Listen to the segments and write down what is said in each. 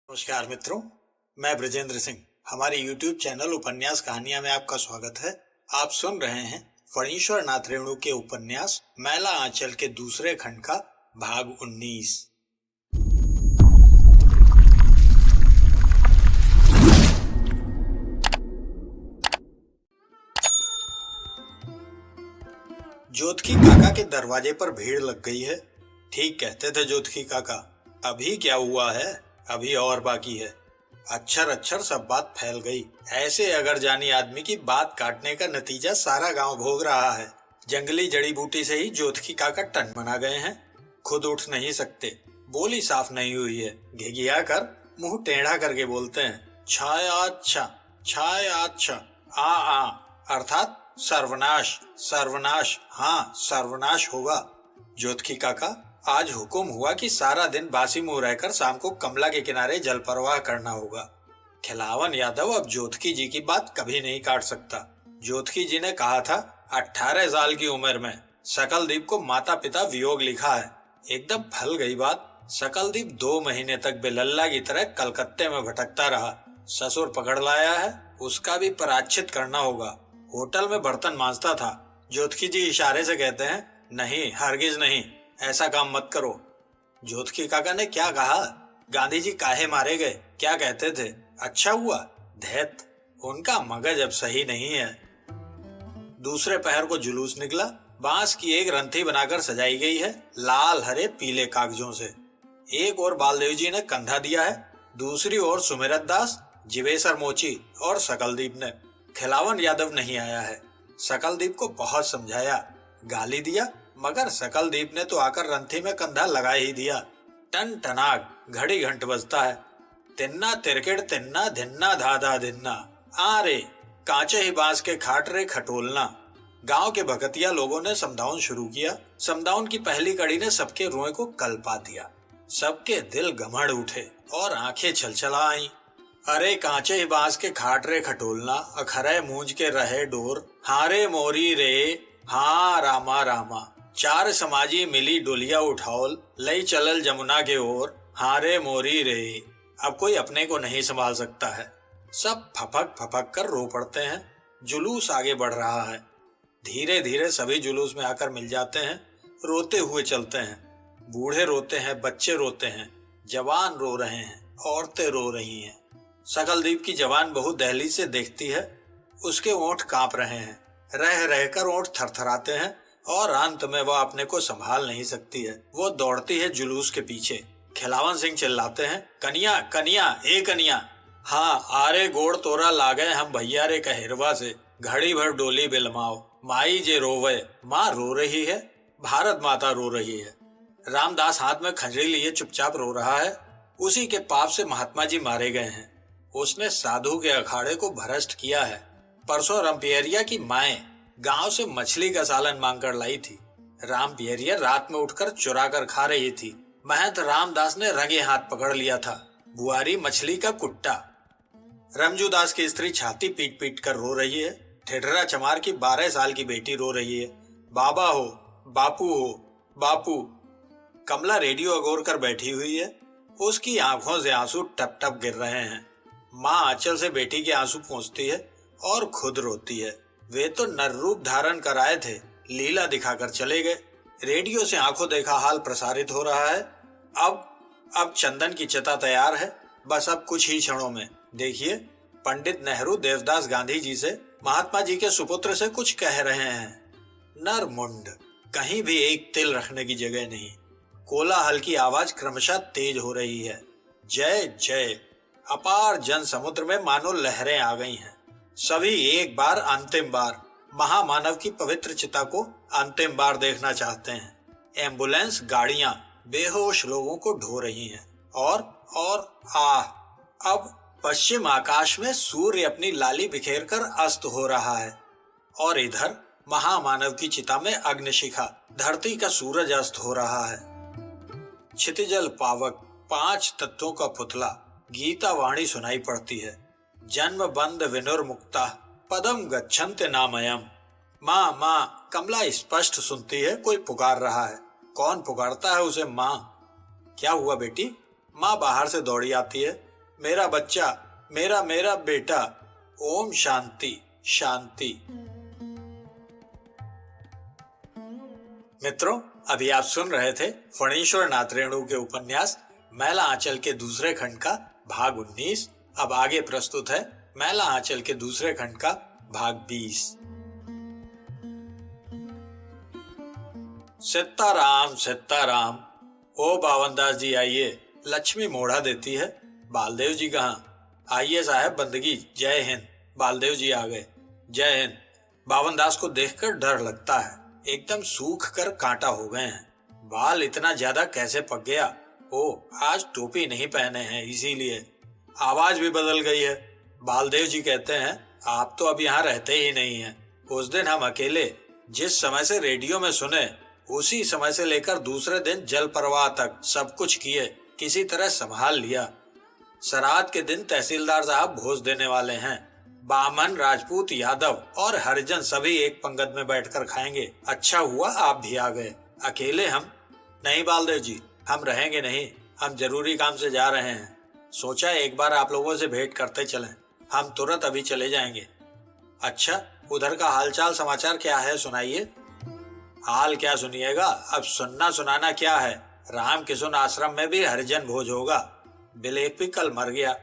नमस्कार मित्रों, मैं ब्रजेंद्र सिंह। हमारे YouTube चैनल उपन्यास कहानियां में आपका स्वागत है। आप सुन रहे हैं फणीश्वर नाथ रेणु के उपन्यास मैला आंचल के दूसरे खंड का भाग 19। जोतकी काका के दरवाजे पर भीड़ लग गई है। ठीक कहते थे जोतकी काका, अभी क्या हुआ है, अभी और बाकी है। अक्षर अक्षर सब बात फैल गई। ऐसे अगर जानी आदमी की बात काटने का नतीजा सारा गांव भोग रहा है। जंगली जड़ी बूटी से ही जोतकी काका टन बना गए हैं। खुद उठ नहीं सकते, बोली साफ नहीं हुई है। घिघिया कर मुंह टेढ़ा करके बोलते हैं, छाया अच्छा, छाया अच्छा, आ अर्थात सर्वनाश, सर्वनाश, हाँ सर्वनाश होगा। जोतकी काका, आज हुक्म हुआ कि सारा दिन बासी मुंह रहकर शाम को कमला के किनारे जल प्रवाह करना होगा। खिलावन यादव अब जोतकी जी की बात कभी नहीं काट सकता। जोतकी जी ने कहा था 18 साल की उम्र में सकलदीप को माता पिता वियोग लिखा है। एकदम फल गई बात। सकलदीप 2 महीने तक बेलल्ला की तरह कलकत्ते में भटकता रहा। ससुर पकड़ लाया है, उसका भी प्रायश्चित करना होगा। होटल में बर्तन मांजता था। जोतकी जी इशारे से कहते हैं, नहीं हरगिज नहीं, ऐसा काम मत करो। जोतकी काका ने क्या कहा? गांधी जी काहे मारे गए, क्या कहते थे? अच्छा हुआ? धैत, उनका मगज अब सही नहीं है। दूसरे पहर को जुलूस निकला। बांस की एक रंथी बनाकर सजाई गई है लाल हरे पीले कागजों से। एक और बालदेव जी ने कंधा दिया है, दूसरी ओर सुमिरत दास, जिवेसर मोची और सकलदीप ने। खिलावन यादव नहीं आया है। सकलदीप को बहुत समझाया, गाली दिया, मगर सकलदीप ने तो आकर रंथी में कंधा लगा ही दिया। टन टनाक घड़ी घंट बजता है। तिन्ना तिरकिड़ तिन्ना धिन्ना धाधा धिन्ना, आ रे कांचे ही बांस के खाट रे खटोलना। गांव के भगतिया लोगों ने समदाउन शुरू किया। समदाउन की पहली कड़ी ने सबके रोए को कल्पा दिया। सबके दिल गमड़ उठे और आंखें छलछला आईं। अरे कांचे ही बांस के खाट रे खटोलना, अखरे मूंज के रहे डोर, हारे मोरी रे, हाँ रामा रामा, 4 समाजी मिली डोलिया उठाओल, लई चलल जमुना के ओर, हारे मोरी रे। अब कोई अपने को नहीं संभाल सकता है। सब फपक फपक कर रो पड़ते हैं। जुलूस आगे बढ़ रहा है। धीरे धीरे सभी जुलूस में आकर मिल जाते हैं। रोते हुए चलते हैं। बूढ़े रोते हैं, बच्चे रोते हैं, जवान रो रहे हैं, औरतें रो रही हैं। सकलदीप की जवान बहू दहलीज से देखती है। उसके ओंठ कांप रहे हैं। रह रहकर ओंठ थरथराते हैं और अंत में वह अपने को संभाल नहीं सकती है। वो दौड़ती है जुलूस के पीछे। खिलावन सिंह चिल्लाते हैं, कनिया कनिया ए कनिया, हाँ आरे गोड़ तोरा लागे हम भैया रे कहेरवा से, घड़ी भर डोली बिलमाओ, माई जे रोवे, माँ रो रही है, भारत माता रो रही है। रामदास हाथ में खंजरी लिए चुपचाप रो रहा है। उसी के पाप से महात्मा जी मारे गए हैं। उसने साधु के अखाड़े को भ्रष्ट किया है। परसों रामपियरिया की माए गांव से मछली का सालन मांगकर लाई थी। रामपियरिया रात में उठकर चुरा कर खा रही थी। महंत रामदास ने रंगे हाथ पकड़ लिया था। बुआरी मछली का कुट्टा। रमजूदास की स्त्री छाती पीट पीट कर रो रही है। ठेठरा चमार की 12 साल की बेटी रो रही है, बाबा हो, बापू हो, बापू। कमला रेडियो अगोर कर बैठी हुई है। उसकी आंखों से आंसू टप टप गिर रहे हैं। माँ आंचल से बेटी के आंसू पोंछती है और खुद रोती है। वे तो नर रूप धारण कर आए थे, लीला दिखाकर चले गए। रेडियो से आंखों देखा हाल प्रसारित हो रहा है। अब चंदन की चिता तैयार है। बस अब कुछ ही क्षणों में देखिए, पंडित नेहरू देवदास गांधी जी से, महात्मा जी के सुपुत्र से कुछ कह रहे हैं। नर मुंड, कहीं भी एक तिल रखने की जगह नहीं। कोलाहल की आवाज क्रमशः तेज हो रही है। जय जय। अपार जन समुद्र में मानो लहरें आ गई हैं। सभी एक बार, अंतिम बार महामानव की पवित्र चिता को अंतिम बार देखना चाहते हैं। एम्बुलेंस गाड़ियां बेहोश लोगों को ढो रही हैं। और अब पश्चिम आकाश में सूर्य अपनी लाली बिखेर कर अस्त हो रहा है। और इधर महामानव की चिता में अग्निशिखा, धरती का सूरज अस्त हो रहा है। क्षितिजल पावक 5 तत्वों का पुतला, गीता वाणी सुनाई पड़ती है। जन्म बंध विनुर्मुक्ता पदम गच्छन्ते नामयम। माँ माँ, कमला स्पष्ट सुनती है कोई पुकार रहा है। कौन पुकारता है उसे? माँ। क्या हुआ बेटी? माँ बाहर से दौड़ी आती है। मेरा बच्चा, मेरा मेरा बेटा। ओम शांति शांति। मित्रों, अभी आप सुन रहे थे फणीश्वर नाथ रेणु के उपन्यास मैला आंचल के दूसरे खंड का भाग 19। अब आगे प्रस्तुत है मैला आंचल के दूसरे खंड का भाग 20। सीताराम सीताराम। ओ बावनदास जी आइए। लक्ष्मी मोड़ा देती है। बालदेव जी कहाँ? आइए साहब, बंदगी। जय हिंद। बालदेव जी आ गए। जय हिंद। बावनदास को देखकर डर लगता है, एकदम सूख कर कांटा हो गए हैं। बाल इतना ज्यादा कैसे पक गया? ओ, आज टोपी नहीं पहने हैं इसीलिए। आवाज भी बदल गई है। बालदेव जी कहते हैं, आप तो अब यहाँ रहते ही नहीं हैं। उस दिन हम अकेले जिस समय से रेडियो में सुने, उसी समय से लेकर दूसरे दिन जल प्रवाह तक सब कुछ किए, किसी तरह संभाल लिया। श्राद्ध के दिन तहसीलदार साहब भोज देने वाले हैं। बामन, राजपूत, यादव और हरिजन सभी एक पंगत में बैठकर खाएंगे। अच्छा हुआ आप भी आ गए। अकेले हम नहीं बालदेव जी, हम रहेंगे नहीं। हम जरूरी काम से जा रहे हैं। सोचा एक बार आप लोगों से भेंट करते चलें। हम तुरंत अभी चले जाएंगे। अच्छा, उधर का हालचाल समाचार क्या है, सुनाइए। हाल क्या सुनिएगा, अब सुनना सुनाना क्या है। राम किशुन आश्रम में भी हरिजन भोज होगा। बिलेक भी कल मर गया।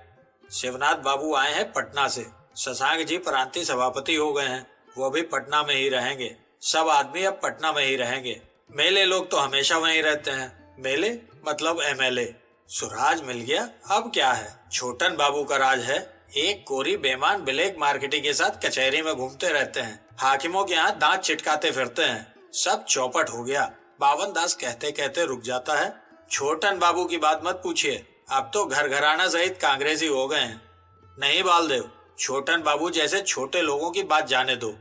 शिवनाथ बाबू आए हैं पटना से। शशांक जी प्रांतीय सभापति हो गए हैं, वो भी पटना में ही रहेंगे। सब आदमी अब पटना में ही रहेंगे। मेले लोग तो हमेशा वहीं रहते हैं। मेले मतलब MLA। सुराज मिल गया, अब क्या है। छोटन बाबू का राज है। एक कोरी बेमान ब्लैक मार्केटिंग के साथ कचहरी में घूमते रहते हैं, हाकिमों के यहाँ दांत चिटकाते फिरते हैं। सब चौपट हो गया। बावनदास कहते कहते रुक जाता है। छोटन बाबू की बात मत पूछिए, अब तो घर घराना सहित कांग्रेसी हो गए हैं। नहीं बालदेव, छोटन बाबू जैसे छोटे लोगों की बात जाने दो।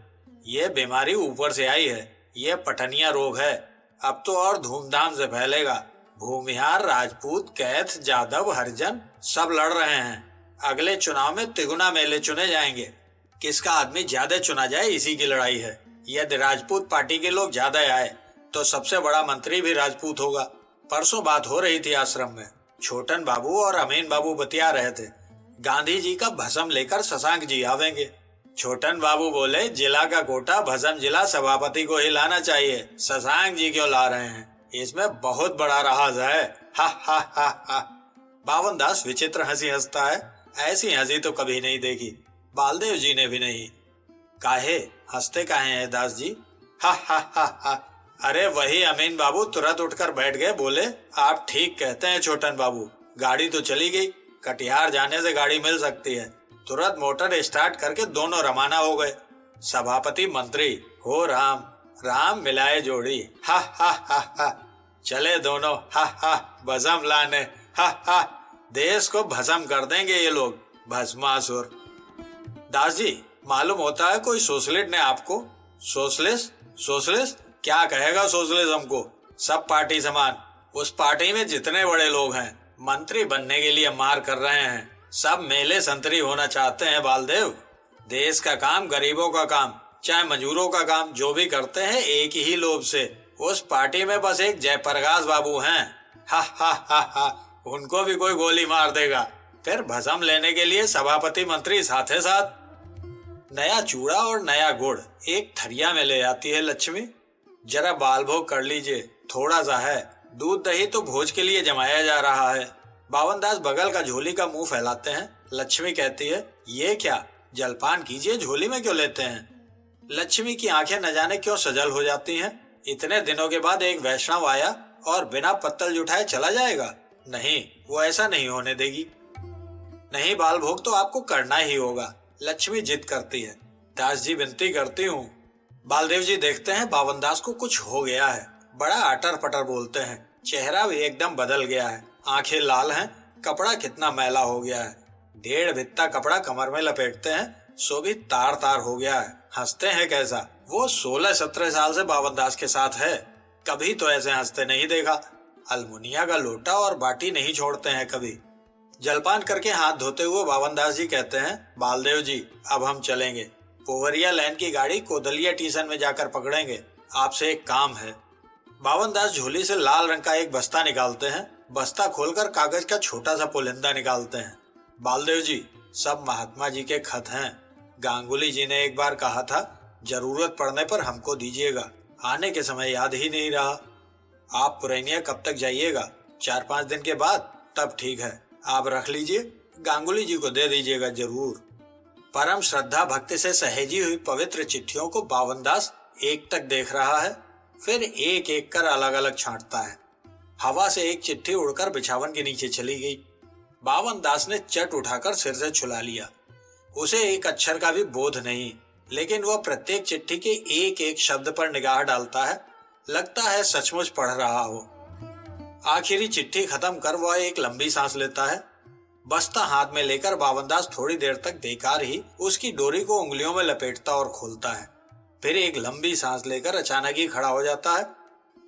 ये बीमारी ऊपर से आई है। ये पठनिया रोग है। अब तो और धूमधाम से फैलेगा। भूमिहार, राजपूत, कैथ, जादव, हरिजन सब लड़ रहे हैं। अगले चुनाव में तिगुना मेले चुने जाएंगे। किसका आदमी ज्यादा चुना जाए, इसी की लड़ाई है। यदि राजपूत पार्टी के लोग ज्यादा आए तो सबसे बड़ा मंत्री भी राजपूत होगा। परसों बात हो रही थी आश्रम में। छोटन बाबू और अमीन बाबू बतिया रहे थे, गांधी जी का भस्म लेकर शशांक जी आवेंगे। छोटन बाबू बोले, जिला का कोटा भस्म जिला सभापति को ही लाना चाहिए, शशांक जी क्यों ला रहे हैं? इसमें बहुत बड़ा राज है। हा हा हा हा। बावनदास विचित्र हंसी हंसता है। ऐसी हंसी तो कभी नहीं देखी, बालदेव जी ने भी नहीं। काहे हंसते काहे हैं दास जी? हा हा हा हा। अरे वही अमीन बाबू तुरंत उठकर बैठ गए, बोले, आप ठीक कहते हैं छोटन बाबू। गाड़ी तो चली गई, कटिहार जाने से गाड़ी मिल सकती है। तुरंत मोटर स्टार्ट करके दोनों रवाना हो गए। सभापति मंत्री हो राम, राम मिलाए जोड़ी। हा हा हा हा। चले दोनों, हा हा, भस्म लाने। हा हा। देश को भस्म कर देंगे ये लोग, भस्मासुर। दास जी, मालूम होता है कोई सोशलिस्ट ने आपको। सोशलिस्ट? सोशलिस्ट क्या कहेगा सोशलिज्म को? सब पार्टी समान। उस पार्टी में जितने बड़े लोग हैं मंत्री बनने के लिए मार कर रहे हैं। सब मेले संतरी होना चाहते हैं बालदेव। देश का काम, गरीबों का काम, चाहे मजदूरों का काम, जो भी करते हैं एक ही लोभ से। उस पार्टी में बस एक जयप्रकाश बाबू हैं। हा हा हा हा। उनको भी कोई गोली मार देगा। फिर भस्म लेने के लिए सभापति मंत्री साथे साथ। नया चूड़ा और नया गुड़ एक थरिया में ले आती है लक्ष्मी। जरा बाल भोग कर लीजिए, थोड़ा सा है। दूध दही तो भोज के लिए जमाया जा रहा है। बावनदास बगल का झोली का मुंह फैलाते हैं। लक्ष्मी कहती है, ये क्या, जलपान कीजिए, झोली में क्यों लेते हैं? लक्ष्मी की आंखें न जाने क्यों सजल हो जाती हैं। इतने दिनों के बाद एक वैष्णव आया और बिना पत्तल जुटाए चला जाएगा? नहीं, वो ऐसा नहीं होने देगी। नहीं, बाल भोग तो आपको करना ही होगा, लक्ष्मी जिद करती है। दास जी विनती करती हूँ। बालदेव जी देखते हैं बावनदास को कुछ हो गया है। बड़ा अटर पटर बोलते हैं। चेहरा भी एकदम बदल गया है। आंखें लाल हैं। कपड़ा कितना मैला हो गया है। 1.5 भित्ता कपड़ा कमर में लपेटते हैं, सो भी तार तार हो गया है। हंसते हैं कैसा? वो 16-17 साल से बावनदास के साथ है, कभी तो ऐसे हंसते नहीं देखा। अलमुनिया का लोटा और बाटी नहीं छोड़ते हैं कभी। जलपान करके हाथ धोते हुए बावनदास जी कहते हैं, बालदेव जी अब हम चलेंगे। पोवरिया लाइन की गाड़ी कोदलिया स्टेशन में जाकर पकड़ेंगे। आपसे एक काम है। बावनदास झोली से लाल रंग का एक बस्ता निकालते हैं। बस्ता खोलकर कागज का छोटा सा पुलिंदा निकालते हैं। बालदेव जी, सब महात्मा जी के खत हैं। गांगुली जी ने एक बार कहा था, जरूरत पड़ने पर हमको दीजिएगा। आने के समय याद ही नहीं रहा। आप पुरैनिया कब तक जाइएगा? 4-5 दिन के बाद? तब ठीक है, आप रख लीजिए, गांगुली जी को दे दीजिएगा जरूर। परम श्रद्धा भक्ति से सहेजी हुई पवित्र चिट्ठियों को बावनदास एक तक देख रहा है, फिर एक एक कर अलग अलग छांटता है। हवा से एक चिट्ठी उड़कर बिछावन के नीचे चली गई। बावनदास ने चट उठाकर सिर से छुला लिया। उसे एक अक्षर का भी बोध नहीं, लेकिन वह प्रत्येक चिट्ठी के एक एक शब्द पर निगाह डालता है, लगता है सचमुच पढ़ रहा हो। आखिरी चिट्ठी खत्म कर वह एक लंबी सांस लेता है। बस्ता हाथ में लेकर बावनदास थोड़ी देर तक बेकार ही उसकी डोरी को उंगलियों में लपेटता और खोलता है। फिर एक लंबी सांस लेकर अचानक ही खड़ा हो जाता है।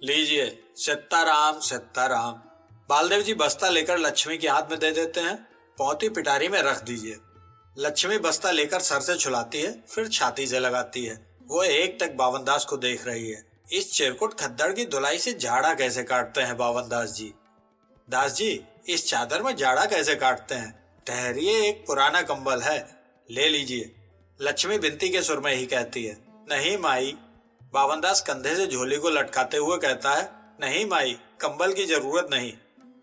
लीजिए, सीताराम सीताराम। बालदेव जी बस्ता लेकर लक्ष्मी के हाथ में दे देते हैं। पौती पिटारी में रख दीजिए। लक्ष्मी बस्ता लेकर सर से छुलाती है, फिर छाती से लगाती है। वो एक टक बावनदास को देख रही है। इस चिरकुट खद्दड़ की धुलाई से जाड़ा कैसे काटते हैं बावनदास जी? दास जी, इस चादर में जाड़ा कैसे काटते हैं? ठहरिए, एक पुराना कंबल है, ले लीजिए। लक्ष्मी बिनती के सुर में ही कहती है। नहीं माई। बावनदास कंधे से झोली को लटकाते हुए कहता है, नहीं माई, कंबल की जरूरत नहीं।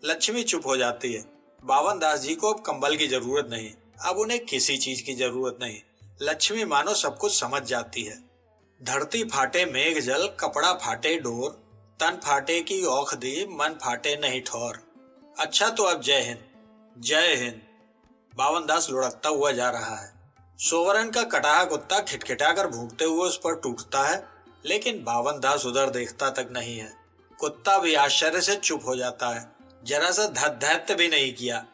लक्ष्मी चुप हो जाती है। बावनदास जी को अब कंबल की जरूरत नहीं, अब उन्हें किसी चीज की जरूरत नहीं। लक्ष्मी मानो सब कुछ समझ जाती है। धरती फाटे मेघ जल, कपड़ा फाटे डोर, तन फाटे की औख दी, मन फाटे नहीं ठौर। अच्छा तो अब जय हिंद, जय हिंद। बावनदास लुढ़कता हुआ जा रहा है। सोवरन का कटाहा कुत्ता खिटखिटाकर भूखते हुए उस पर टूटता है, लेकिन बावनदास उधर देखता तक नहीं है। कुत्ता भी आश्चर्य से चुप हो जाता है, जरा सा धैर्य भी नहीं किया।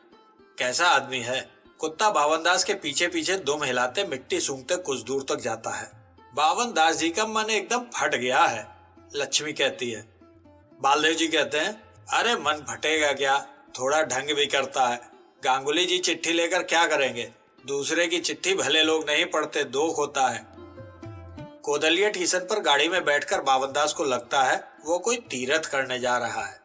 कैसा आदमी है? कुत्ता बावनदास के पीछे पीछे दुम हिलाते मिट्टी सूंघते कुछ दूर तक जाता है। बावनदास जी का मन एकदम फट गया है। लक्ष्मी कहती है। बालदेव जी कहते हैं, अरे मन फटेगा क्या, थोड़ा ढंग भी करता है। गांगुली जी चिट्ठी लेकर क्या करेंगे? दूसरे की चिट्ठी भले लोग नहीं पढ़ते, दुख होता है। कोदलिया स्टेशन पर गाड़ी में बैठकर बावनदास को लगता है वो कोई तीर्थ करने जा रहा है।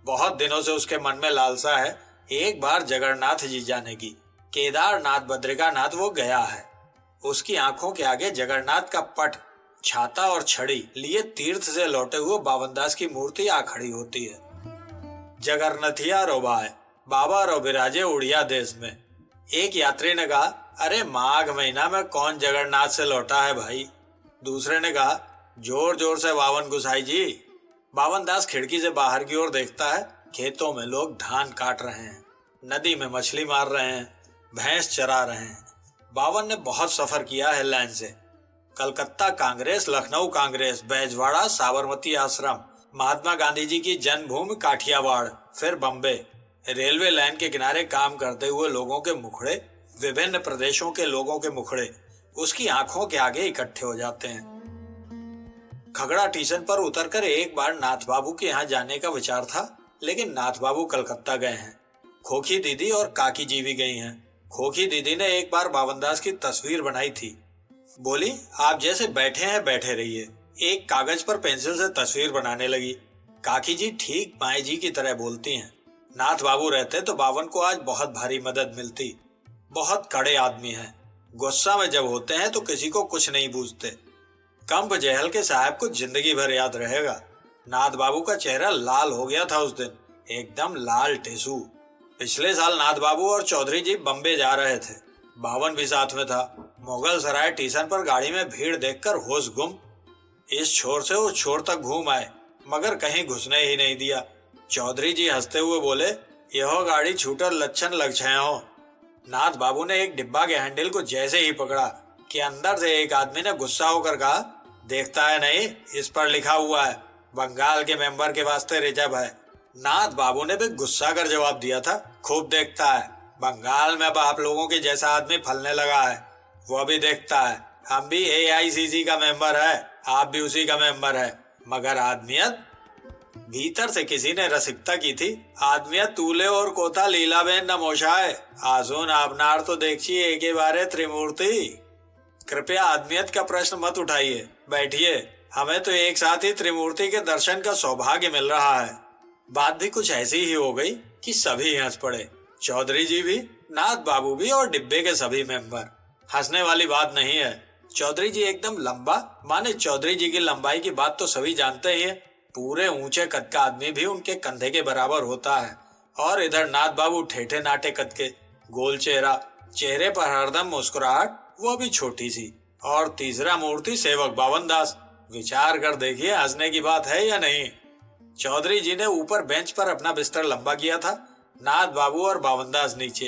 बहुत दिनों से उसके मन में लालसा है एक बार जगन्नाथ जी जाने की। केदारनाथ बद्रिकानाथ वो गया है। उसकी आंखों के आगे जगन्नाथ का पट, छाता और छड़ी लिए तीर्थ से लौटे हुए बावनदास की मूर्ति आ खड़ी होती है। जगन्नाथिया रोबाए, बाबा रो बिराजे उड़िया देश में। एक यात्री ने कहा, अरे माघ महीना में कौन जगन्नाथ से लौटा है भाई? दूसरे ने कहा, जोर जोर से बावन गुसाई जी। बावनदास खिड़की से बाहर की ओर देखता है। खेतों में लोग धान काट रहे हैं, नदी में मछली मार रहे हैं, भैंस चरा रहे हैं। बावन ने बहुत सफर किया है लाइन से। कलकत्ता कांग्रेस, लखनऊ कांग्रेस, बैजवाड़ा, साबरमती आश्रम, महात्मा गांधी जी की जन्मभूमि काठियावाड़, फिर बम्बे। रेलवे लाइन के किनारे काम करते हुए लोगों के मुखड़े, विभिन्न प्रदेशों के लोगों के मुखड़े उसकी आंखों के आगे इकट्ठे हो जाते हैं। खगड़ा स्टेशन पर उतरकर एक बार नाथ बाबू के यहाँ जाने का विचार था, लेकिन नाथ बाबू कलकत्ता गए हैं। खोखी दीदी और काकी जी भी गई हैं। खोखी दीदी ने एक बार बावनदास की तस्वीर बनाई थी। बोली, आप जैसे बैठे हैं बैठे रहिए। एक कागज पर पेंसिल से तस्वीर बनाने लगी। काकी जी ठीक माए जी की तरह बोलती हैं। नाथ बाबू रहते तो बावन को आज बहुत भारी मदद मिलती। बहुत कड़े आदमी हैं, गुस्सा में जब होते हैं तो किसी को कुछ नहीं पूछते। कंप जहल के साहब को जिंदगी भर याद रहेगा। नाथ बाबू का चेहरा लाल हो गया था उस दिन, एकदम लाल टेसू। पिछले साल नाथ बाबू और चौधरी जी बम्बे जा रहे थे। बावन भी साथ में था। मुगल सराय स्टेशन पर गाड़ी में भीड़ देखकर होश गुम। इस छोर से उस छोर तक घूम आए, मगर कहीं घुसने ही नहीं दिया। चौधरी जी हंसते हुए बोले, यह गाड़ी छूटर लक्षण लग छे हो। नाथ बाबू ने एक डिब्बा के हैंडल को जैसे ही पकड़ा कि अंदर से एक आदमी ने गुस्सा होकर कहा, देखता है नहीं, इस पर लिखा हुआ है बंगाल के मेंबर के वास्ते रिजर्व है। नाथ बाबू ने भी गुस्सा कर जवाब दिया था, खूब देखता है, बंगाल में अब आप लोगों के जैसा आदमी फलने लगा है, वो भी देखता है। हम भी AICC का मेंबर है, आप भी उसी का मेंबर है, मगर आदमियत। भीतर से किसी ने रसिकता की थी, आदमियत तूले और कोथा लीलाबेन नमोशाए, आजून आपनार तो देखिए एक बारे त्रिमूर्ति। कृपया आदमियत का प्रश्न मत उठाइए, बैठिए, हमें तो एक साथ ही त्रिमूर्ति के दर्शन का सौभाग्य मिल रहा है। बात भी कुछ ऐसी ही हो गई कि सभी हंस पड़े। चौधरी जी भी, नाथ बाबू भी और डिब्बे के सभी मेंबर। हंसने वाली बात नहीं है। चौधरी जी एकदम लंबा, माने चौधरी जी की लंबाई की बात तो सभी जानते ही है। पूरे ऊंचे कद का आदमी भी उनके कंधे के बराबर होता है। और इधर नाथ बाबू ठेठे नाटे कद के, गोल चेहरा, चेहरे पर हरदम मुस्कुराहट, वो भी छोटी सी। और तीसरा मूर्ति सेवक बावन दास। विचार कर देखिए हंसने की बात है या नहीं। चौधरी जी ने ऊपर बेंच पर अपना बिस्तर लंबा किया था, नाथ बाबू और बावन दास नीचे।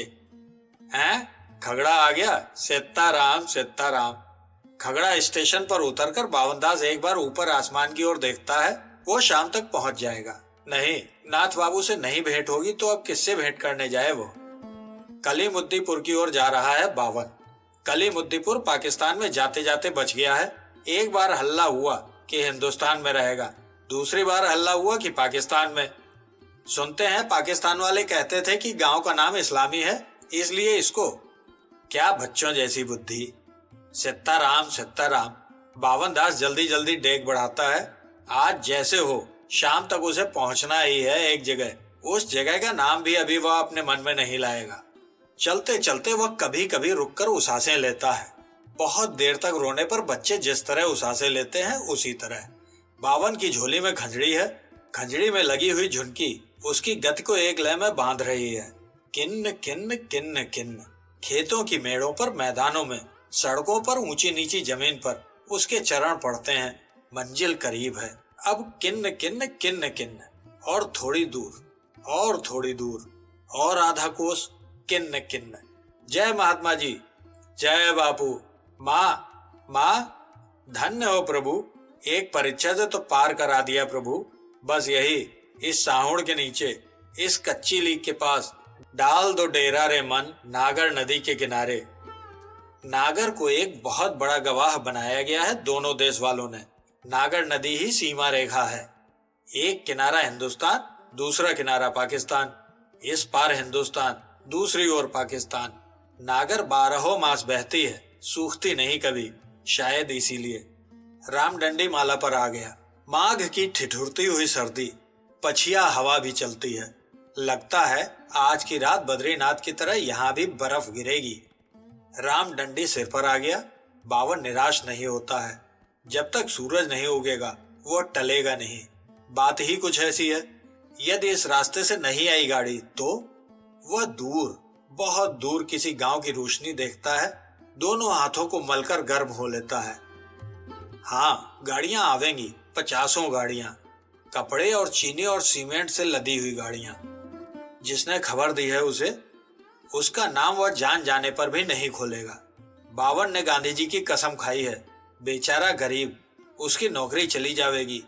हैं? खगड़ा आ गया? सीताराम सीताराम। खगड़ा स्टेशन पर उतरकर बावन दास एक बार ऊपर आसमान की ओर देखता है। वो शाम तक पहुंच जाएगा। नहीं, नाथ बाबू से नहीं भेंट होगी तो अब किससे भेंट करने जाए वो। कलीमुद्दीपुर की ओर जा रहा है बावन। कलीमुद्दीपुर पाकिस्तान में जाते जाते बच गया है। एक बार हल्ला हुआ कि हिंदुस्तान में रहेगा, दूसरी बार हल्ला हुआ कि पाकिस्तान में। सुनते हैं पाकिस्तान वाले कहते थे कि गांव का नाम इस्लामी है, इसलिए इसको। क्या बच्चों जैसी बुद्धि। सीताराम सीताराम। बावन दास जल्दी जल्दी डेग बढ़ाता है। आज जैसे हो शाम तक उसे पहुंचना ही है एक जगह। उस जगह का नाम भी अभी वह अपने मन में नहीं लाएगा। चलते चलते वह कभी कभी रुककर उसासें लेता है। बहुत देर तक रोने पर बच्चे जिस तरह उसासें लेते हैं उसी तरह। बावन की झोली में खंजड़ी है। खंजड़ी में लगी हुई झुनकी उसकी गति को एक लय में बांध रही है। किन्न किन्न किन्न किन्न। खेतों की मेड़ों पर, मैदानों में, सड़कों पर, ऊंची नीची जमीन पर उसके चरण पड़ते हैं। मंजिल करीब है। अब किन्न किन्न किन्न किन्न। और थोड़ी दूर, और थोड़ी दूर, और आधा कोस, किन्न किन्न। जय महात्मा जी, जय बापू। माँ माँ, धन्य हो प्रभु, एक परीक्षा से तो पार करा दिया प्रभु। बस यही, इस साहुड़ के नीचे, इस कच्ची लीक के पास डाल दो डेरा रे मन, नागर नदी के किनारे। नागर को एक बहुत बड़ा गवाह बनाया गया है दोनों देश वालों ने। नागर नदी ही सीमा रेखा है। एक किनारा हिंदुस्तान, दूसरा किनारा पाकिस्तान। इस पार हिंदुस्तान, दूसरी ओर पाकिस्तान। नागर 12 मास बहती है, सूखती नहीं कभी, शायद इसीलिए। रामडंडी माला पर आ गया। माघ की ठिठुरती हुई सर्दी, पछिया हवा भी चलती है। लगता है आज की रात बद्रीनाथ की तरह यहाँ भी बर्फ गिरेगी। रामडंडी सिर पर आ गया। बावन निराश नहीं होता है। जब तक सूरज नहीं उगेगा वो टलेगा नहीं। बात ही कुछ ऐसी है। यदि इस रास्ते से नहीं आई गाड़ी तो वह दूर, बहुत दूर किसी गांव की रोशनी देखता है। दोनों हाथों को मलकर गर्म हो लेता है। हाँ, गाड़ियां आवेंगी, 50 गाड़ियां, कपड़े और चीनी और सीमेंट से लदी हुई गाड़ियां। जिसने खबर दी है उसे, उसका नाम वह जान जाने पर भी नहीं खोलेगा। बावन ने गांधी जी की कसम खाई है। बेचारा गरीब, उसकी नौकरी चली जाएगी।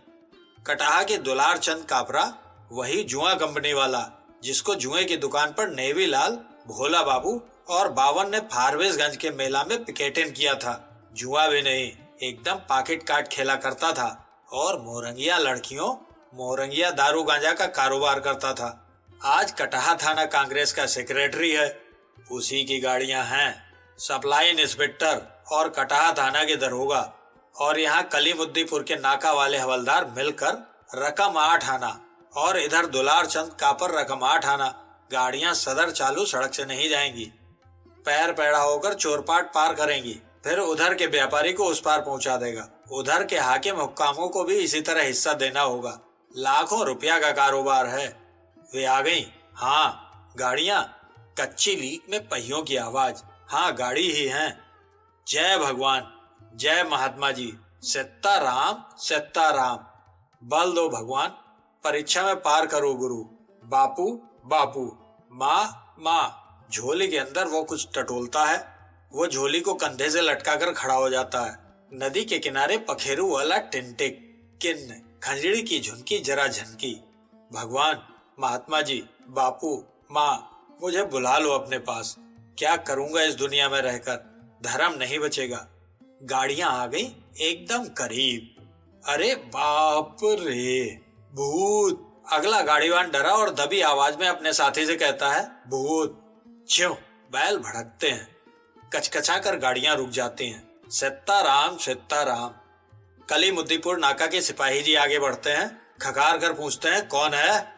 कटाहा के दुलार चंद कापरा, वही जुआ कंपनी वाला जिसको जुए की दुकान पर नेवी लाल, भोला बाबू और बावन ने फारबिसगंज के मेला में पिकेटिंग किया था। जुआ भी नहीं, एकदम पॉकेट काट खेला करता था। और मोरंगिया लड़कियों, मोरंगिया दारू गांजा का कारोबार करता था। आज कटाहा थाना कांग्रेस का सेक्रेटरी है। उसी की गाड़ियां हैं। सप्लाई इंस्पेक्टर और कटाहा थाना के दरोगा और यहाँ कलीमुद्दीपुर के नाका वाले हवलदार मिलकर रकम 8 आना, और इधर दुलार चंद कापर रकम 8 आना। गाड़ियां सदर चालू सड़क से नहीं जाएंगी। पैर पैड़ा होकर चोरपाट पार करेंगी, फिर उधर के व्यापारी को उस पार पहुंचा देगा। उधर के हाकिम हुक्कामों को भी इसी तरह हिस्सा देना होगा। लाखों रुपया का कारोबार है। वे आ गई। हाँ, गाड़ियां। कच्ची लीक में पहियों की आवाज। हाँ, गाड़ी ही है। जय भगवान, जय महात्मा जी, सीताराम सीताराम। बल दो भगवान, परीक्षा में पार करो गुरु। बापू बापू। माँ माँ। झोली के अंदर वो कुछ टटोलता है। वो झोली को कंधे से लटकाकर खड़ा हो जाता है। नदी के किनारे पखेरू वाला टिंटिक, किन्न, खंजड़ी की झुनकी जरा झनकी। भगवान, महात्मा जी, बापू, माँ, मुझे बुला लो अपने पास। क्या करूंगा इस दुनिया में रहकर, धर्म नहीं बचेगा। गाड़ियां आ गई एकदम करीब। अरे बाप रे, भूत। अगला गाड़ीवान डरा और दबी आवाज में अपने साथी से कहता है, भूत। ज्यों बैल भड़कते हैं। कचकचा कर गाड़ियां रुक जाती हैं। सीताराम सीताराम। कलीमुद्दीपुर नाका के सिपाही जी आगे बढ़ते हैं। खकार कर पूछते हैं, कौन है?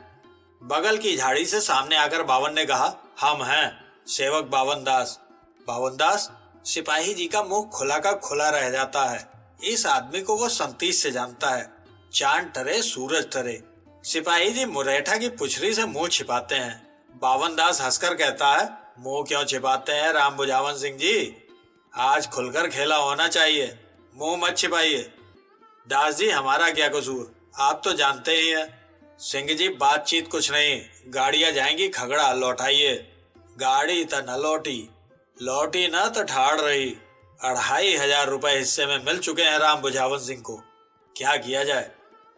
बगल की झाड़ी से सामने आकर बावन ने कहा, हम हैं सेवक बावन दास। बावन दास? सिपाही जी का मुंह खुला का खुला रह जाता है। इस आदमी को वो संतीस से जानता है। चांद टरे सूरज टरे। सिपाही जी मुरेठा की पुछरी से मुंह छिपाते हैं। बावन दास हंसकर कहता है, मुंह क्यों छिपाते हैं राम बुझावन सिंह जी? आज खुलकर खेला होना चाहिए, मुंह मत छिपाइए। दास जी हमारा क्या कसूर, आप तो जानते ही हैं। सिंह जी बातचीत कुछ नहीं, गाड़ियां जाएंगी खगड़ा, लौटाइए। गाड़ी तो न लौटी, लौटी न तो ठाड़ रही। 2500 रुपए हिस्से में मिल चुके हैं राम बुझावन सिंह को, क्या किया जाए?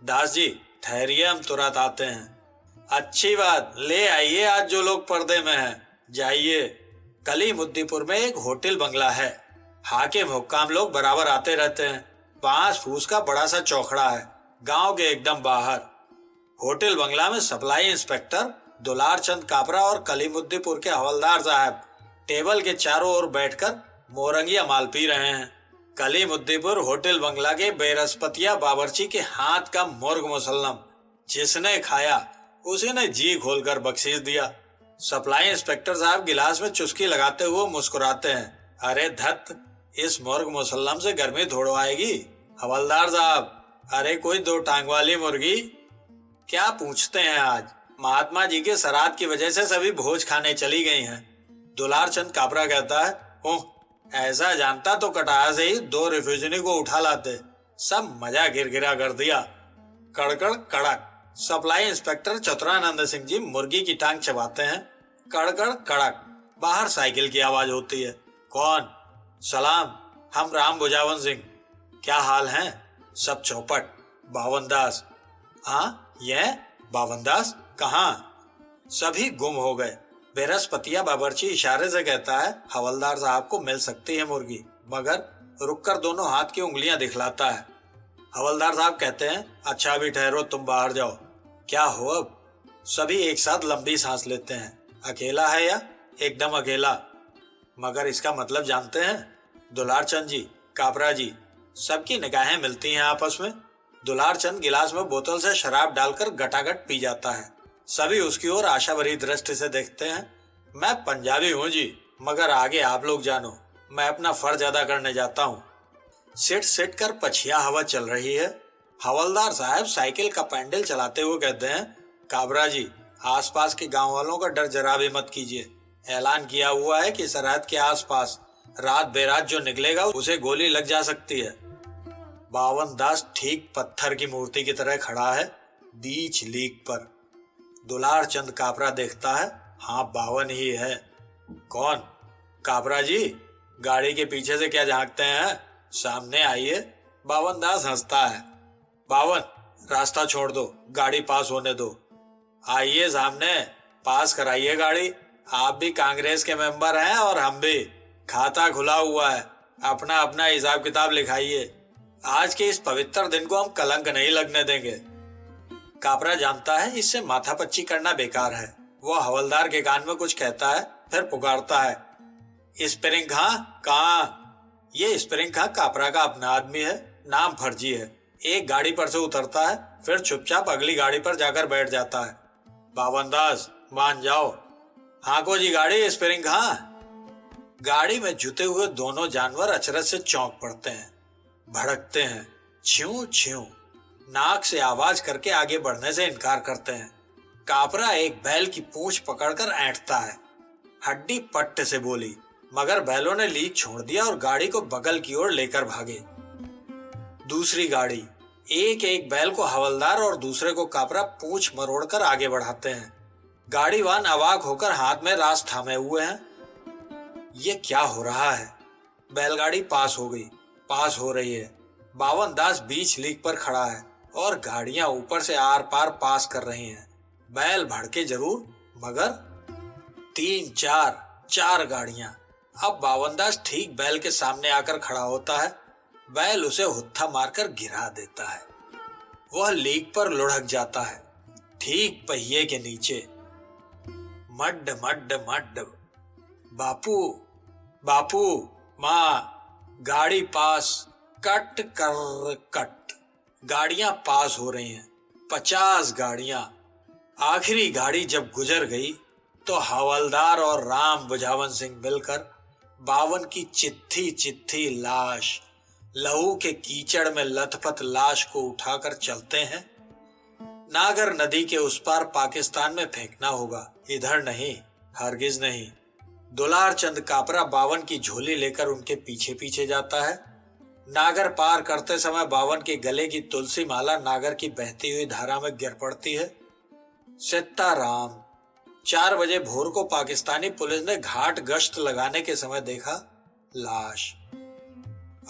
दास जी ठहरिए, हम तुरंत आते हैं। अच्छी बात, ले आइए आज जो लोग पर्दे में हैं। जाइए। कलीमुद्दीपुर में एक होटल बंगला है, हाकिम हुक्काम लोग बराबर आते रहते हैं। 5 फूस का बड़ा सा चौखड़ा है, गांव के एकदम बाहर। होटल बंगला में सप्लाई इंस्पेक्टर दुलार चंद कापरा और कलीमुद्दीपुर के हवलदार साहब टेबल के चारों ओर बैठकर मोरंगिया माल पी रहे हैं। कलीमुद्दीपुर होटल बंगला के बेरसपतिया बावर्ची के हाथ का मुर्ग मुसल्लम जिसने खाया उसी ने जी खोलकर बख्शीश दिया। सप्लाई इंस्पेक्टर साहब गिलास में चुस्की लगाते हुए मुस्कुराते हैं। अरे धत, इस मुर्ग मुसल्लम से गर्मी थोड़ो आएगी। हवलदार साहब, अरे कोई 2 टांग वाली मुर्गी। क्या पूछते हैं, आज महात्मा जी के श्राद्ध की वजह से सभी भोज खाने चली गई हैं। दुलार चंद कापरा कहता है, ओह ऐसा जानता तो कटाया से ही 2 रिफ्यूजनी को उठा लाते, सब मजा गिरगिरा कर दिया। कड़कड़ कड़क। सप्लाई इंस्पेक्टर चतुरानंद सिंह जी मुर्गी की टांग चबाते हैं। कड़कड़ कड़क। बाहर साइकिल की आवाज होती है। कौन? सलाम, हम राम बुझावन सिंह। क्या हाल है? सब चौपट। बावन दास। हाँ, ये बावन दास कहाँ? सभी गुम हो गए। बेरसपतिया बावर्ची इशारे से कहता है, हवलदार साहब को मिल सकती है मुर्गी, मगर रुककर दोनों हाथ की उंगलियां दिखलाता है। हवलदार साहब कहते हैं, अच्छा अभी ठहरो, तुम बाहर जाओ। क्या हो अब? सभी एक साथ लंबी सांस लेते हैं। अकेला है या? एकदम अकेला। मगर इसका मतलब जानते हैं? दुलार चंद जी, कापरा जी, सबकी निगाहें मिलती हैं आपस में। दुलार चंद गिलास में बोतल से शराब डालकर गटागट पी जाता है। सभी उसकी ओर आशा भरी दृष्टि से देखते हैं। मैं पंजाबी हूँ जी, मगर आगे आप लोग जानो, मैं अपना फर्ज अदा करने जाता हूँ। सिट सिट कर पछिया हवा चल रही है। हवलदार साहब साइकिल का पैंडल चलाते हुए कहते हैं, काबरा जी, आसपास के गांव वालों का डर जरा भी मत कीजिए। ऐलान किया हुआ है कि सरहद के आसपास रात बेरात जो निकलेगा उसे गोली लग जा सकती है। बावन दास ठीक पत्थर की मूर्ति की तरह खड़ा है, बीच लीक पर। दुलार चंद कापरा देखता है, हाँ 52 ही है। कौन? कापरा जी, गाड़ी के पीछे से क्या झांकते हैं, सामने आइए। बावन दास हंसता है। बावन, रास्ता छोड़ दो, गाड़ी पास होने दो। आइए सामने, पास कराइए गाड़ी। आप भी कांग्रेस के मेंबर हैं और हम भी। खाता खुला हुआ है, अपना अपना हिसाब किताब लिखाइए। आज के इस पवित्र दिन को हम कलंक नहीं लगने देंगे। कापरा जानता है इससे माथापच्ची करना बेकार है। वो हवलदार के कान में कुछ कहता है, फिर पुकारता है, स्प्रिंग खां कहाँ? ये स्प्रिंग खां कापरा का अपना आदमी है, नाम फर्जी है। एक गाड़ी पर से उतरता है, फिर चुपचाप अगली गाड़ी पर जाकर बैठ जाता है। बावन दास, मान जाओ। हांको जी गाड़ी, स्प्रिंग खां। गाड़ी में जुटे हुए दोनों जानवर अचरज से चौंक पड़ते हैं, भड़कते हैं, छ्यू छ्यू नाक से आवाज करके आगे बढ़ने से इनकार करते हैं। कापरा एक बैल की पूंछ पकड़कर ऐंठता है। हड्डी पट्ट से बोली, मगर बैलों ने लीक छोड़ दिया और गाड़ी को बगल की ओर लेकर भागे। दूसरी गाड़ी, एक एक बैल को हवलदार और दूसरे को कापरा पूंछ मरोड़कर आगे बढ़ाते हैं। गाड़ीवान अवाक होकर हाथ में रास थामे हुए हैं। ये क्या हो रहा है? बैलगाड़ी पास हो गई, पास हो रही है। बावन दास बीच लीक पर खड़ा है और गाड़ियां ऊपर से आर पार पास कर रही हैं। बैल भड़के जरूर, मगर 3 4 गाड़ियां। अब बावन दास ठीक बैल के सामने आकर खड़ा होता है। बैल उसे हुत्था मारकर गिरा देता है। वह लीक पर लुढ़क जाता है, ठीक पहिए के नीचे। Mud mud mud. बापू, बापू, माँ, गाड़ी पास, कट कर कट। गाड़ियां पास हो रही हैं, 50 गाड़ियां। आखिरी गाड़ी जब गुजर गई तो हवलदार और राम बुझावन सिंह मिलकर बावन की चिट्ठी चिट्ठी लाश, लहू के कीचड़ में लथपथ लाश को उठाकर चलते हैं। नागर नदी के उस पार पाकिस्तान में फेंकना होगा, इधर नहीं, हरगिज नहीं। दुलार चंद कापरा बावन की झोली लेकर उनके पीछे पीछे जाता है। नागर पार करते समय बावन के गले की तुलसी माला नागर की बहती हुई धारा में गिर पड़ती है। सीताराम 4 बजे भोर को पाकिस्तानी पुलिस ने घाट गश्त लगाने के समय देखा लाश।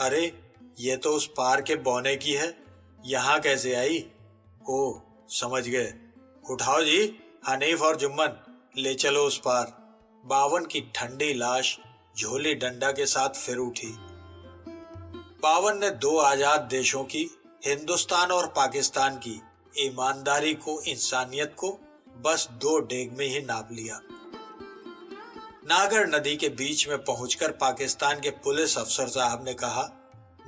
अरे ये तो उस पार के बौने की है, यहां कैसे आई? ओ समझ गए, उठाओ जी हनीफ और जुम्मन, ले चलो उस पार। बावन की ठंडी लाश झोली डंडा के साथ फिर उठी। बावन ने 2 आजाद देशों की, हिंदुस्तान और पाकिस्तान की ईमानदारी को, इंसानियत को बस 2 डेग में ही नाप लिया। नागर नदी के बीच में पहुंचकर पाकिस्तान के पुलिस अफसर साहब ने कहा,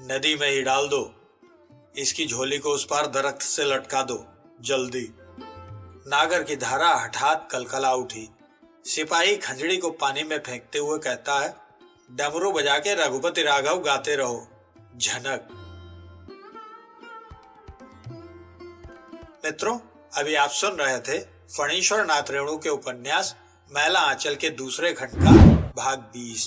नदी में ही डाल दो, इसकी झोली को उस पार दरख्त से लटका दो, जल्दी। नागर की धारा हठात कलकला उठी। सिपाही खंजड़ी को पानी में फेंकते हुए कहता है, डमरू बजा के रघुपति राघव गाते रहो, झनक। मित्रों, अभी आप सुन रहे थे फणीश्वर नाथ रेणु के उपन्यास मैला आंचल के दूसरे खंड का भाग 20।